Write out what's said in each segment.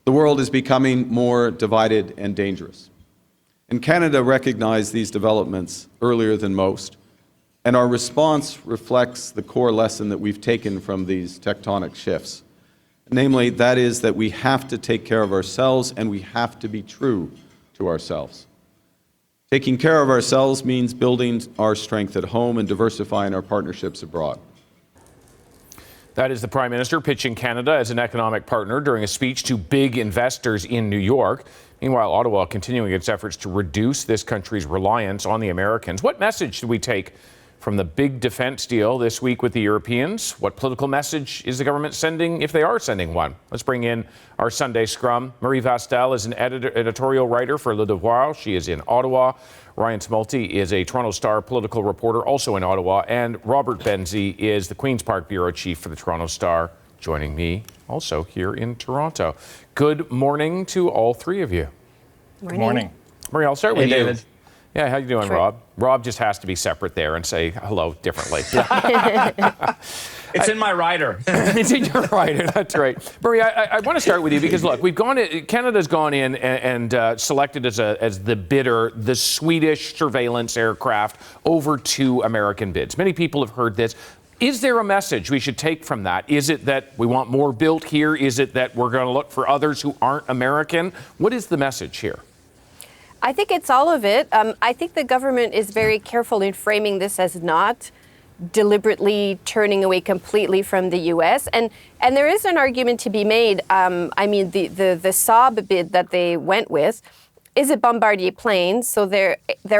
The world is becoming more divided and dangerous. And Canada recognized these developments earlier than most, and our response reflects the core lesson that we've taken from these tectonic shifts. Namely, that is that we have to take care of ourselves and we have to be true to ourselves. Taking care of ourselves means building our strength at home and diversifying our partnerships abroad. That is the Prime Minister pitching Canada as an economic partner during a speech to big investors in New York. Meanwhile, Ottawa continuing its efforts to reduce this country's reliance on the Americans. What message should we take from the big defense deal this week with the Europeans? What political message is the government sending, if they are sending one? Let's bring in our Sunday Scrum. Marie Vastel is an editorial writer for Le Devoir. She is in Ottawa. Ryan Tumilty is a Toronto Star political reporter, also in Ottawa. And Robert Benzie is the Queen's Park Bureau Chief for the Toronto Star, joining me also here in Toronto. Good morning to all three of you. Good morning. Marie, I'll start with you. David. Yeah, how you doing, Sure. Rob? Rob just has to be separate there and say hello differently. It's in my rider. It's in your rider, that's right. Marie, I want to start with you because, look, Canada's gone in and selected as the bidder the Swedish surveillance aircraft over 2 American bids. Many people have heard this. Is there a message we should take from that? Is it that we want more built here? Is it that we're going to look for others who aren't American? What is the message here? I think it's all of it. I think the government is very careful in framing this as not deliberately turning away completely from the U.S. And there is an argument to be made. I mean, the Saab bid that they went with is a Bombardier plane, so there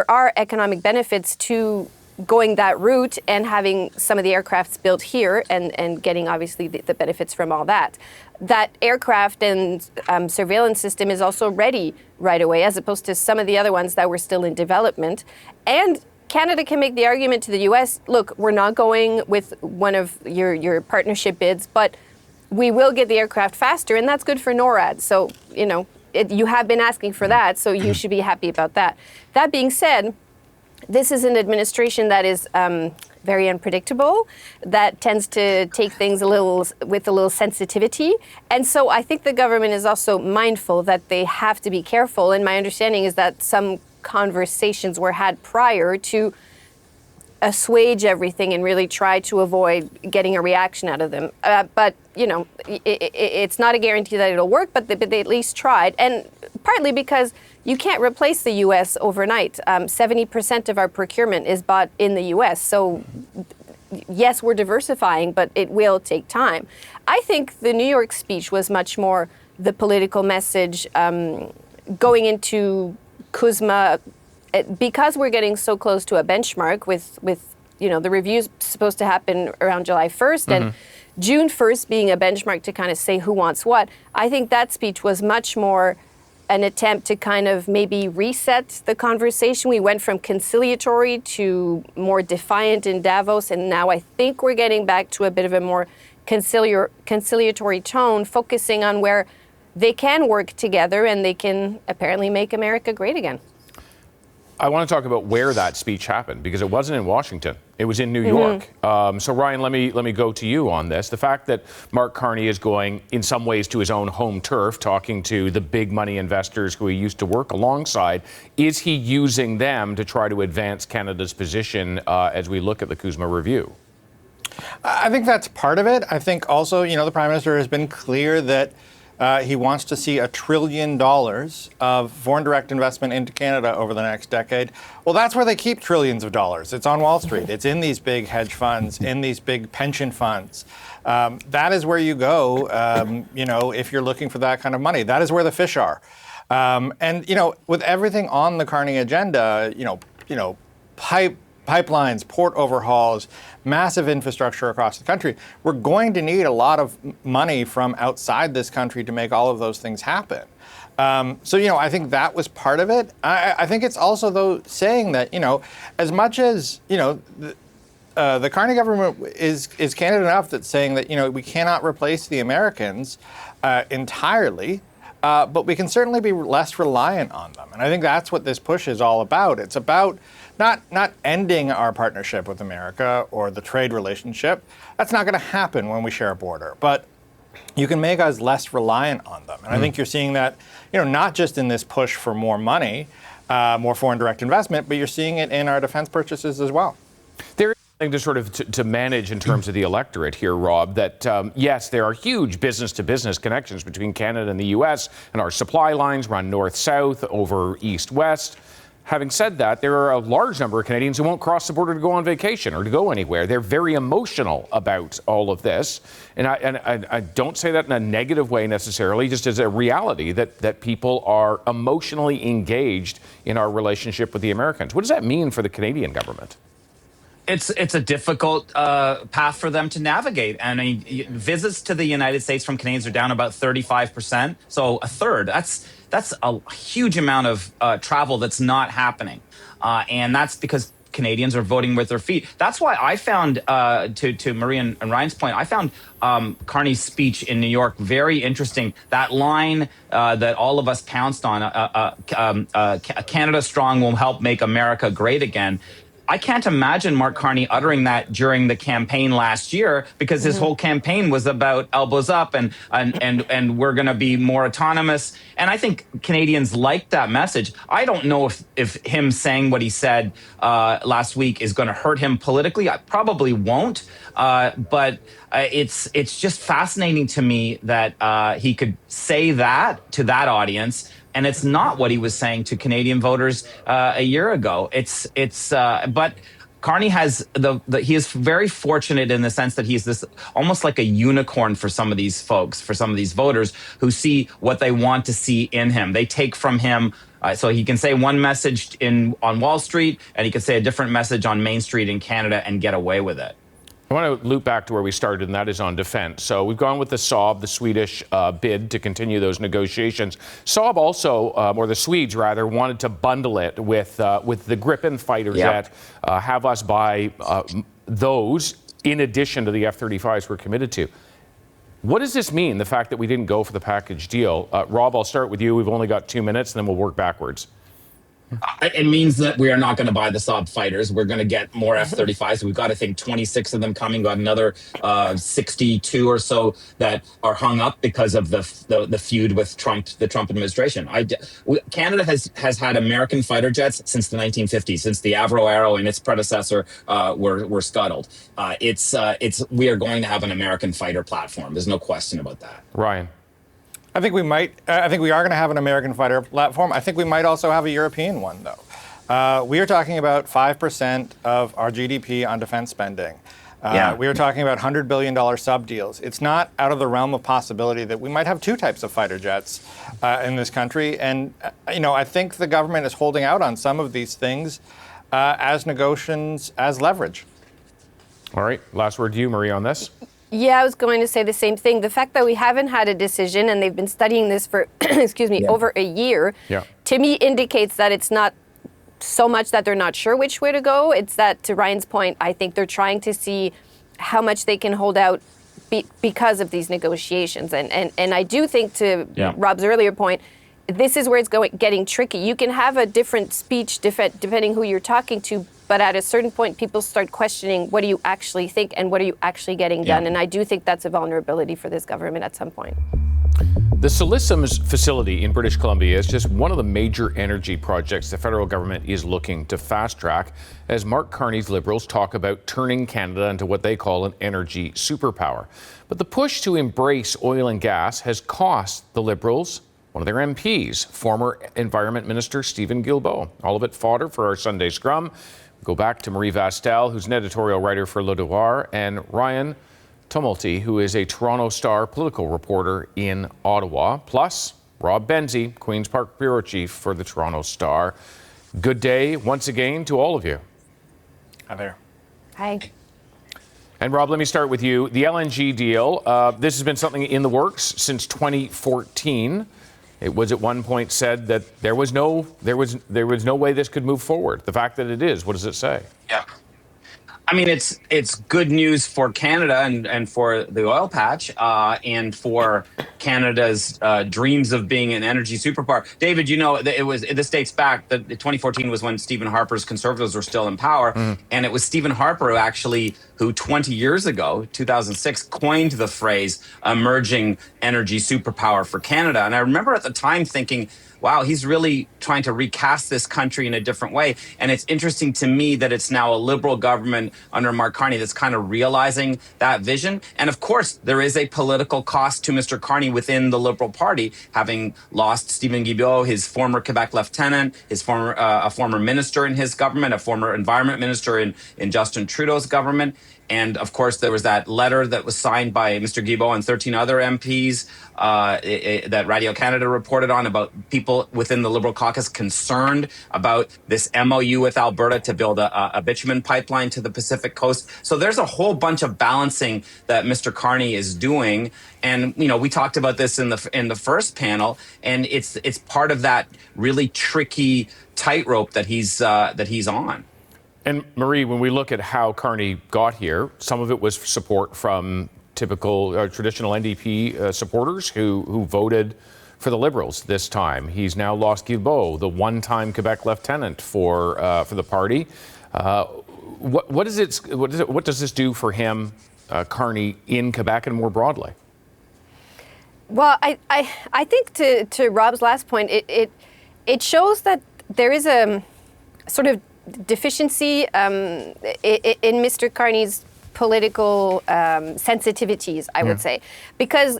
are economic benefits to going that route and having some of the aircrafts built here and getting obviously the benefits from all that. That aircraft and surveillance system is also ready right away, as opposed to some of the other ones that were still in development. And Canada can make the argument to the U.S., look, we're not going with one of your partnership bids, but we will get the aircraft faster, and that's good for NORAD. So, you know, you have been asking for that, so you should be happy about that. That being said, this is an administration that is very unpredictable, that tends to take things with a little sensitivity. And so I think the government is also mindful that they have to be careful. And my understanding is that some conversations were had prior to assuage everything and really try to avoid getting a reaction out of them. But, you know, it's not a guarantee that it'll work, but they at least tried. And partly because you can't replace the U.S. overnight. 70% of our procurement is bought in the U.S. So, yes, we're diversifying, but it will take time. I think the New York speech was much more the political message going into CUSMA, because we're getting so close to a benchmark with you know, the review's supposed to happen around July 1st and June 1st being a benchmark to kind of say who wants what. I think that speech was much more an attempt to kind of maybe reset the conversation. We went from conciliatory to more defiant in Davos, and now I think we're getting back to a bit of a more conciliatory tone, focusing on where they can work together and they can apparently make America great again. I want to talk about where that speech happened, because it wasn't in Washington. It was in New York. So, Ryan, let me go to you on this. The fact that Mark Carney is going, in some ways, to his own home turf, talking to the big money investors who he used to work alongside, is he using them to try to advance Canada's position as we look at the CUSMA review? I think that's part of it. I think also, you know, the Prime Minister has been clear that he wants to see $1 trillion of foreign direct investment into Canada over the next decade. Well, that's where they keep trillions of dollars. It's on Wall Street. It's in these big hedge funds, in these big pension funds. That is where you go, you know, if you're looking for that kind of money. That is where the fish are. And, you know, with everything on the Carney agenda, you know, pipelines, port overhauls, massive infrastructure across the country, we're going to need a lot of money from outside this country to make all of those things happen. So, you know, I think that was part of it. I think it's also, though, saying that, you know, as much as, you know, the Carney government is candid enough that's saying that, you know, we cannot replace the Americans entirely, but we can certainly be less reliant on them. And I think that's what this push is all about. It's about not ending our partnership with America or the trade relationship. That's not going to happen when we share a border. But you can make us less reliant on them. And I think you're seeing that, not just in this push for more money, more foreign direct investment, but you're seeing it in our defense purchases as well. There is something to sort of to manage in terms of the electorate here, Rob, that yes, there are huge business-to-business connections between Canada and the U.S., and our supply lines run north-south over east-west. Having said that, there are a large number of Canadians who won't cross the border to go on vacation or to go anywhere. They're very emotional about all of this. And I don't say that in a negative way necessarily, just as a reality that people are emotionally engaged in our relationship with the Americans. What does that mean for the Canadian government? It's a difficult path for them to navigate. And I mean, visits to the United States from Canadians are down about 35%. So a third. That's a huge amount of travel that's not happening. And that's because Canadians are voting with their feet. That's why I found, to Marie and Ryan's point, I found Carney's speech in New York very interesting. That line that all of us pounced on, Canada Strong will help make America great again. I can't imagine Mark Carney uttering that during the campaign last year, because his whole campaign was about elbows up and we're going to be more autonomous. And I think Canadians like that message. I don't know if him saying what he said last week is going to hurt him politically. I probably won't. But it's just fascinating to me that he could say that to that audience. And it's not what he was saying to Canadian voters a year ago. But Carney has he is very fortunate in the sense that he's this almost like a unicorn for some of these folks, for some of these voters who see what they want to see in him. They take from him. So he can say one message on Wall Street, and he can say a different message on Main Street in Canada and get away with it. I want to loop back to where we started, and that is on defense. So we've gone with the Saab, the Swedish bid to continue those negotiations. Saab also, or the Swedes rather, wanted to bundle it with the Gripen fighter jet, have us buy those in addition to the F-35s we're committed to. What does this mean, the fact that we didn't go for the package deal? Rob, I'll start with you. We've only got 2 minutes, and then we'll work backwards. It means that we are not going to buy the Saab fighters. We're going to get more F-35s. We've got, I think, 26 of them coming. Got another 62 or so that are hung up because of the feud with the Trump administration. Canada has had American fighter jets since the 1950s, since the Avro Arrow and its predecessor were scuttled. We are going to have an American fighter platform. There's no question about that. Ryan. I think we are going to have an American fighter platform. I think we might also have a European one, though. We are talking about 5% of our GDP on defense spending. We are talking about $100 billion sub deals. It's not out of the realm of possibility that we might have two types of fighter jets in this country. And, I think the government is holding out on some of these things as negotiations, as leverage. All right. Last word to you, Marie, on this. Yeah, I was going to say the same thing. The fact that we haven't had a decision and they've been studying this for, over a year, to me indicates that it's not so much that they're not sure which way to go. It's that, to Ryan's point, I think they're trying to see how much they can hold out because of these negotiations. And I do think, to Rob's earlier point, this is where it's getting tricky. You can have a different speech depending who you're talking to, but at a certain point, people start questioning, what do you actually think and what are you actually getting done? And I do think that's a vulnerability for this government at some point. The Siliciums facility in British Columbia is just one of the major energy projects the federal government is looking to fast track as Mark Carney's Liberals talk about turning Canada into what they call an energy superpower. But the push to embrace oil and gas has cost the Liberals one of their MPs, former Environment Minister Stephen Guilbeault. All of it fodder for our Sunday Scrum. Go back to Marie Vastel, who's an editorial writer for Le Devoir, and Ryan Tumilty, who is a Toronto Star political reporter in Ottawa, plus Rob Benzie, Queen's Park Bureau Chief for the Toronto Star. Good day once again to all of you. Hi there. Hi. And Rob, let me start with you. The LNG deal, this has been something in the works since 2014. It was at one point said that there was no way this could move forward. The fact that it is, what does it say? Yeah. I mean, it's good news for Canada and for the oil patch and for Canada's dreams of being an energy superpower. David, this dates back. That 2014 was when Stephen Harper's Conservatives were still in power, and it was Stephen Harper who actually who 20 years ago, 2006, coined the phrase emerging energy superpower for Canada. And I remember at the time thinking, wow, he's really trying to recast this country in a different way. And it's interesting to me that it's now a Liberal government under Mark Carney that's kind of realizing that vision. And of course, there is a political cost to Mr. Carney within the Liberal Party, having lost Stephen Guilbeault, his former Quebec lieutenant, his a former minister in his government, a former environment minister in Justin Trudeau's government. And of course, there was that letter that was signed by Mr. Guilbeault and 13 other MPs that Radio Canada reported on about people within the Liberal caucus concerned about this MOU with Alberta to build a bitumen pipeline to the Pacific coast. So there's a whole bunch of balancing that Mr. Carney is doing. And, we talked about this in the first panel, and it's part of that really tricky tightrope that he's on. And Marie, when we look at how Carney got here, some of it was support from typical traditional NDP supporters who voted for the Liberals this time. He's now lost Guilbeault, the one-time Quebec lieutenant for the party. What does this do for him, Carney, in Quebec and more broadly? Well, I think to Rob's last point, it shows that there is a sort of deficiency in Mr. Carney's political sensitivities, I would say, because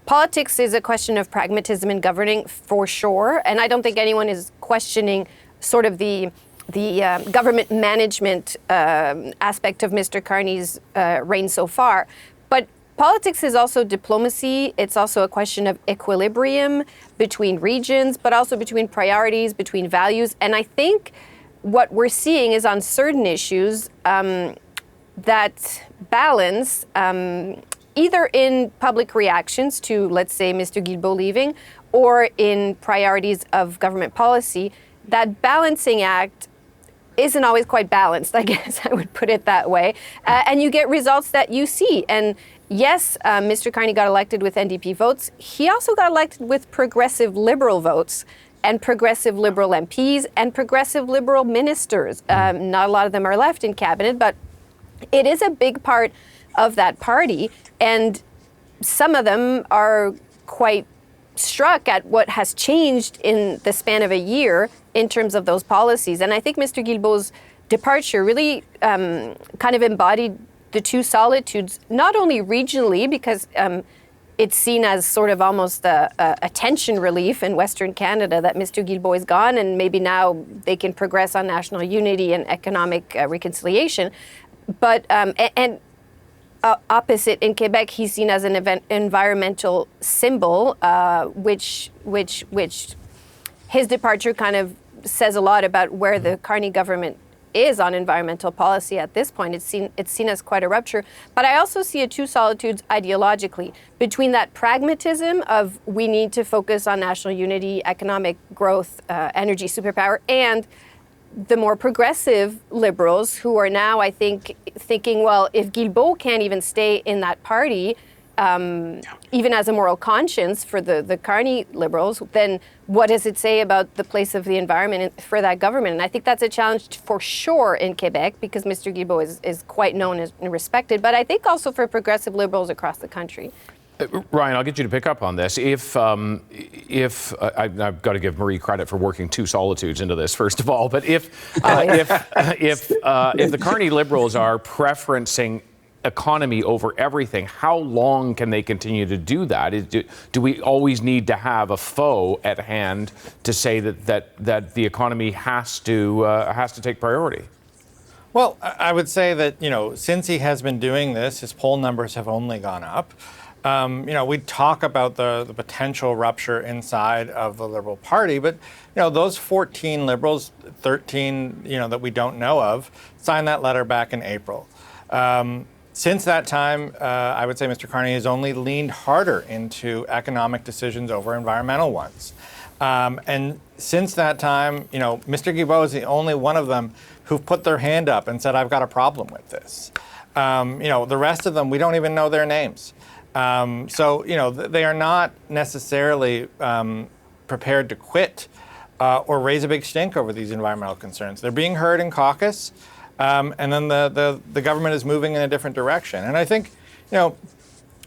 politics is a question of pragmatism in governing for sure, and I don't think anyone is questioning sort of the government management aspect of Mr. Carney's reign so far. But politics is also diplomacy. It's also a question of equilibrium between regions, but also between priorities, between values, and I think what we're seeing is on certain issues that balance either in public reactions to, let's say, Mr. Guilbeault leaving, or in priorities of government policy, that balancing act isn't always quite balanced, I guess I would put it that way. And you get results that you see. And yes, Mr. Carney got elected with NDP votes. He also got elected with progressive Liberal votes, and progressive Liberal MPs and progressive Liberal ministers. Not a lot of them are left in cabinet, but it is a big part of that party. And some of them are quite struck at what has changed in the span of a year in terms of those policies. And I think Mr. Guilbeault's departure really kind of embodied the two solitudes, not only regionally, because it's seen as sort of almost a tension relief in Western Canada that Mr. Guilbeault is gone, and maybe now they can progress on national unity and economic reconciliation. But opposite in Quebec, he's seen as an environmental symbol, which his departure kind of says a lot about where the Carney government is on environmental policy at this point. It's seen as quite a rupture. But I also see two solitudes ideologically between that pragmatism of we need to focus on national unity, economic growth, energy superpower, and the more progressive Liberals who are now, I think, thinking, well, if Guilbeault can't even stay in that party, even as a moral conscience for the Carney Liberals, then what does it say about the place of the environment for that government? And I think that's a challenge for sure in Quebec, because Mr. Guilbeault is quite known and respected, but I think also for progressive Liberals across the country. Ryan, I'll get you to pick up on this. If I've got to give Marie credit for working two solitudes into this, first of all, but if the Carney Liberals are preferencing economy over everything, how long can they continue to do that? Do we always need to have a foe at hand to say that the economy has to take priority? Well, I would say that, since he has been doing this, his poll numbers have only gone up. We talk about the potential rupture inside of the Liberal Party, but those 14 Liberals, 13 that we don't know of, signed that letter back in April. Since that time, I would say Mr. Carney has only leaned harder into economic decisions over environmental ones. And since that time, Mr. Guilbeault is the only one of them who've put their hand up and said, I've got a problem with this. The rest of them, we don't even know their names. So they are not necessarily prepared to quit or raise a big stink over these environmental concerns. They're being heard in caucus. and then the government is moving in a different direction. And I think,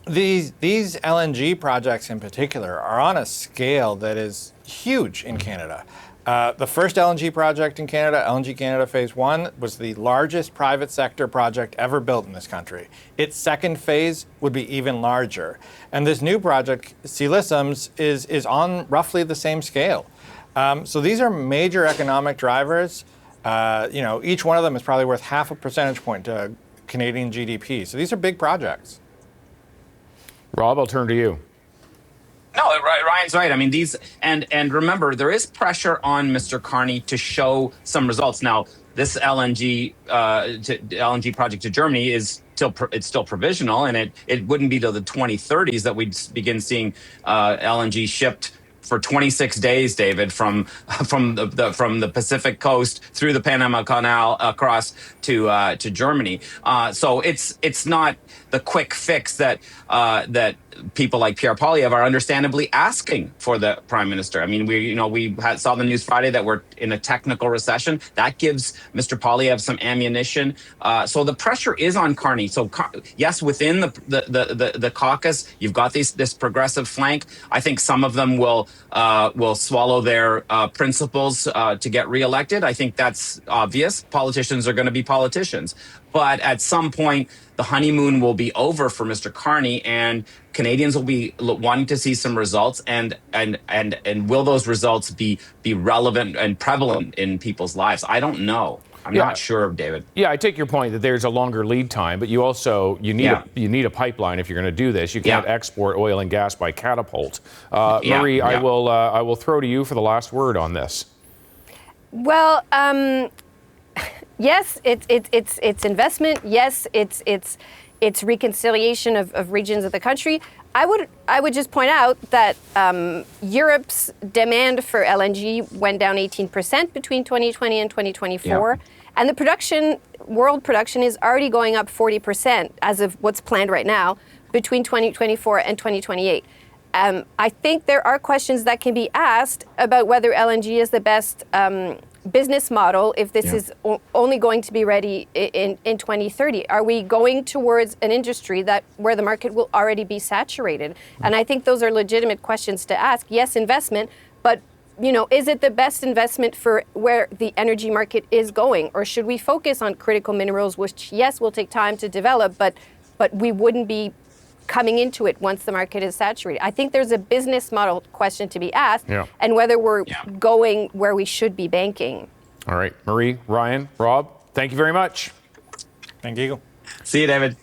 these LNG projects in particular are on a scale that is huge in Canada. The first LNG project in Canada, LNG Canada Phase 1, was the largest private sector project ever built in this country. Its second phase would be even larger. And this new project, Sealisums, is on roughly the same scale. So these are major economic drivers. Each one of them is probably worth half a percentage point to Canadian GDP. So these are big projects. Rob, I'll turn to you. No, Ryan's right. I mean, these and remember, there is pressure on Mr. Carney to show some results. Now, this LNG project to Germany is still provisional, and it wouldn't be till the 2030s that we'd begin seeing LNG shipped for 26 days, David, from the Pacific coast through the Panama Canal across to Germany. So it's not the quick fix that people like Pierre Poilievre are understandably asking for the Prime Minister. I mean, we saw the news Friday that we're in a technical recession. That gives Mr. Poilievre some ammunition. So the pressure is on Carney. So yes, within the caucus, you've got this progressive flank. I think some of them will swallow their principles to get reelected. I think that's obvious. Politicians are going to be politicians. But at some point, the honeymoon will be over for Mr. Carney, and Canadians will be wanting to see some results. And will those results be relevant and prevalent in people's lives? I don't know. I'm not sure, David. Yeah, I take your point that there's a longer lead time, but you need a pipeline if you're going to do this. You can't export oil and gas by catapult. Marie, I will throw to you for the last word on this. Well, yes, it's investment. Yes, it's reconciliation of regions of the country. I would just point out that Europe's demand for LNG went down 18% between 2020 and 2024, and the world production is already going up 40% as of what's planned right now between 2024 and 2028. I think there are questions that can be asked about whether LNG is the best business model if this is only going to be ready in 2030. Are we going towards an industry where the market will already be saturated? And I think those are legitimate questions to ask. Yes, investment, but is it the best investment for where the energy market is going? Or should we focus on critical minerals, which, yes, will take time to develop, but we wouldn't be coming into it once the market is saturated? I think there's a business model question to be asked, and whether we're going where we should be banking. All right, Marie, Ryan, Rob, thank you very much. Thank you. See you, David.